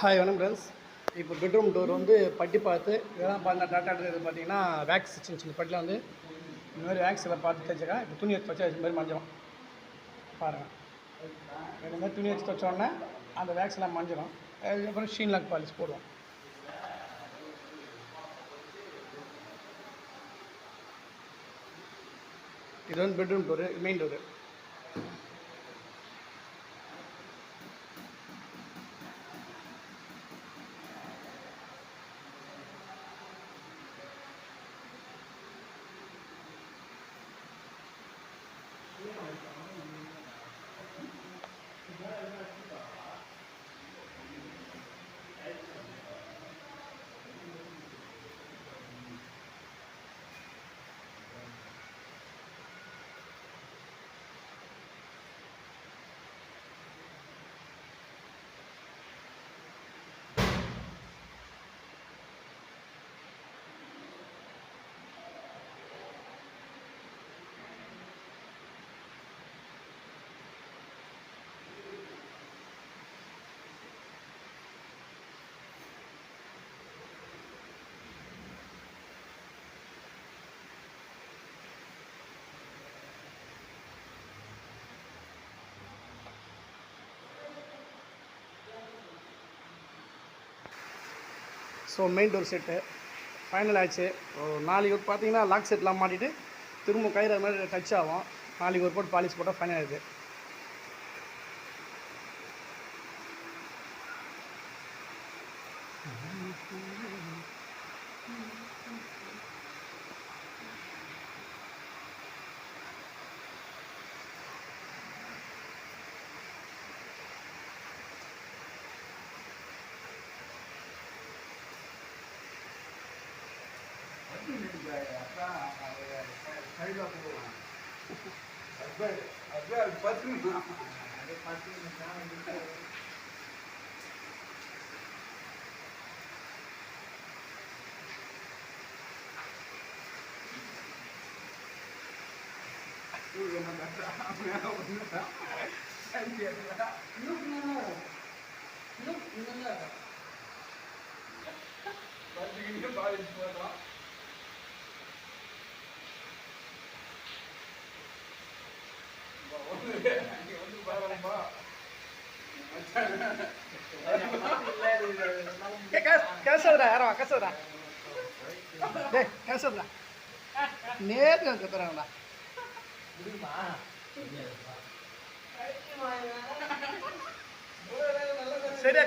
Hi வணக்கம் friends. இப்போ bedroom door வந்து பட்டி பார்த்து இதெல்லாம் பார்த்து டாட்டா எடுக்கிறது பார்த்தீங்கன்னா வேக்ஸ் சின்ன பட்டியில் வந்து இந்த மாதிரி வேக்ஸில் பார்த்து தைச்சிருக்கேன். இப்போ துணி எடுத்து வச்சு அது மாதிரி மஞ்சிடும் பாருங்கள். இந்த மாதிரி துணி எடுத்து வச்சோடனே அந்த வேக்ஸ்லாம் மஞ்சிடும். அதுக்கப்புறம் ஷீன் லாக் பாலிஷ் போடுவோம். இது வந்து bedroom door, main door. So main door set final ஆச்சு. நாளைக்கு பார்த்தீங்கன்னா லாக் செட்லாம் மாட்டிட்டு திரும்ப கயிறு அது மாதிரி டச் ஆகும். நாளைக்கு ஒரு போட்டு பாலிஷ் போட்டால் ஃபைனல் ஆகுது. கேசவரா யாரோ கேசவரா டே கேசவரா நேர்ல கத்துறாங்கடா சரியா.